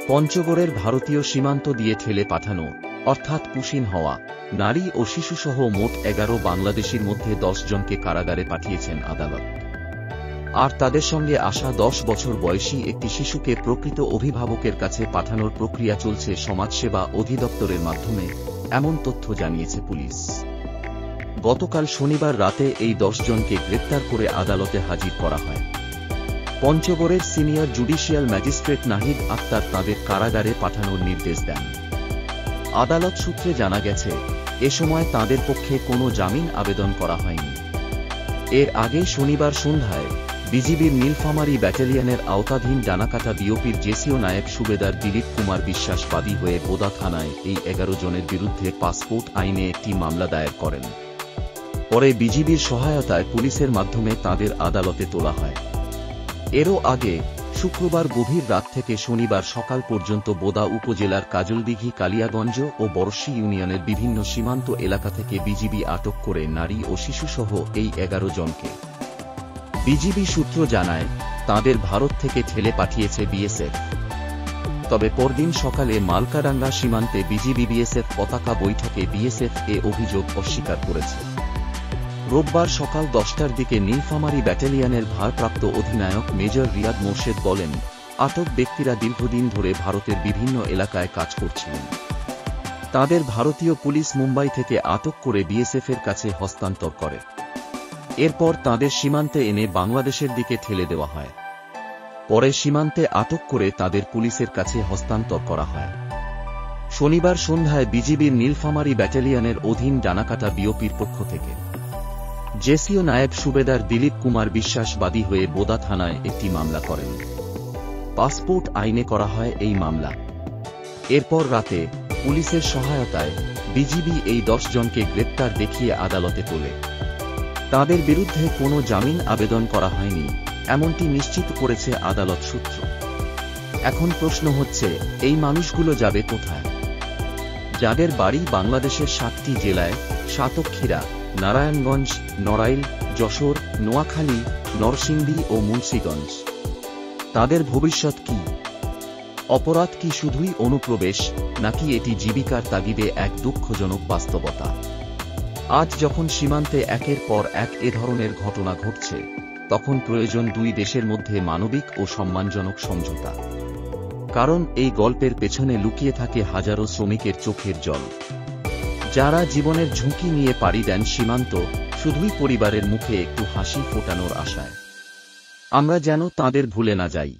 পঞ্চগড়ের ভারতীয় সীমান্ত দিয়ে ঠেলে পাঠানো, অর্থাৎ পুশিন হওয়া, নারী ও শিশুসহ মোট 11 বাংলাদেশির মধ্যে 10 জনকে কারাগারে পাঠিয়েছেন আদালত। আর তাদের সঙ্গে আসা 10 বছর বয়সী একটি শিশুকে প্রকৃত অভিভাবকের কাছে পাঠানোর প্রক্রিয়া চলছে সমাজসেবা অধিদপ্তরের মাধ্যমে, এমন তথ্য জানিয়েছে পুলিশ। গতকাল শনিবার রাতে এই 10 জনকে গ্রেপ্তার করে আদালতে হাজির করা হয়। পঞ্চগড়ের senior judicial magistrate Nahid Akter তাদের কারাগারে পাঠানোর নির্দেশ দেন। আদালত সূত্রে জানা গেছে, এ সময় তাদের পক্ষে কোনো জামিন আবেদন করা হয়নি। এর আগে শনিবার সন্ধ্যায় বিজিবির নীলফামারী ব্যাটালিয়নের আওতাধীন ডানাকাটা বিওপির জেসিও নায়েব সুবেদার দিলীপ কুমার বিশ্বাস বাদী হয়ে বোদা থানায় এই 11 জনের বিরুদ্ধে পাসপোর্ট আইনে একটি মামলা দায়ের করেন। পরে বিজিবির সহায়তায় পুলিশের মাধ্যমে তাদের আদালতে তোলা হয়। এরও আগে শুক্রবার গভীর রাত থেকে শনিবার সকাল পর্যন্ত বোদা উপজেলার কাজলদিঘি, কালিয়াগঞ্জ ও বরশী ইউনিয়নের বিভিন্ন সীমান্ত এলাকা থেকে বিজিবি আটক করে নারী ও শিশুসহ এই 11 জনকে। বিজিবি সূত্র জানায়, তাদের ভারত থেকে ঠেলে পাঠিয়েছে বিএসএফ। তবে পরদিন সকালে মালকাডাঙ্গা সীমান্তে বিজিবি বিএসএফ পতাকা বৈঠকে বিএসএফ এ অভিযোগ অস্বীকার করেছে। রোববার সকাল 10টার দিকে নীলফামারী ব্যাটালিয়নের ভারপ্রাপ্ত অধিনায়ক মেজর রিয়াদ মোর্শেদ বলেন, আটক ব্যক্তিরা দীর্ঘদিন ধরে ভারতের বিভিন্ন এলাকায় কাজ করছিলেন। তাদের ভারতীয় পুলিশ মুম্বাই থেকে আটক করে বিএসএফের কাছে হস্তান্তর করে। এরপর তাদের সীমান্তে এনে বাংলাদেশের দিকে ঠেলে দেওয়া হয়। পরে সীমান্তে আটক করে তাদের পুলিশের কাছে হস্তান্তর করা হয়। শনিবার সন্ধ্যায় বিজিবির নীলফামারী ব্যাটালিয়নের অধীন ডানাকাটা বিওপির পক্ষ থেকে জেসিও নায়েব সুবেদার দিলীপ কুমার বিশ্বাস বাদী হয়ে বোদা থানায় একটি মামলা করেন। পাসপোর্ট আইনে করা হয় এই মামলা। এরপর রাতে পুলিশের সহায়তায় বিজিবি এই 10 জনকে গ্রেপ্তার দেখিয়ে আদালতে তোলে। তাদের বিরুদ্ধে কোনো জামিন আবেদন করা হয়নি, এমনটি নিশ্চিত করেছে আদালত সূত্র। এখন প্রশ্ন হচ্ছে, এই মানুষগুলো যাবে কোথায়? যাদের বাড়ি বাংলাদেশের 7টি জেলায়, সাতক্ষীরা, নারায়ণগঞ্জ, নড়াইল, যশোর, নোয়াখালী, নরসিংদী ও মুন্সিগঞ্জ। তাদের ভবিষ্যৎ কি? অপরাধ কি শুধুই অনুপ্রবেশ, নাকি এটি জীবিকার তাগিদে এক দুঃখজনক বাস্তবতা? আজ যখন সীমান্তে একের পর এক এ ধরনের ঘটনা ঘটছে, তখন প্রয়োজন দুই দেশের মধ্যে মানবিক ও সম্মানজনক সমঝোতা। কারণ এই গল্পের পেছনে লুকিয়ে থাকে হাজারো শ্রমিকের চোখের জল, যারা জীবনের ঝুঁকি নিয়ে পাড়ি দেন সীমান্ত, শুধুই পরিবারের মুখে একটু হাসি ফোটানোর আশায়। আমরা যেন তাদের ভুলে না যাই।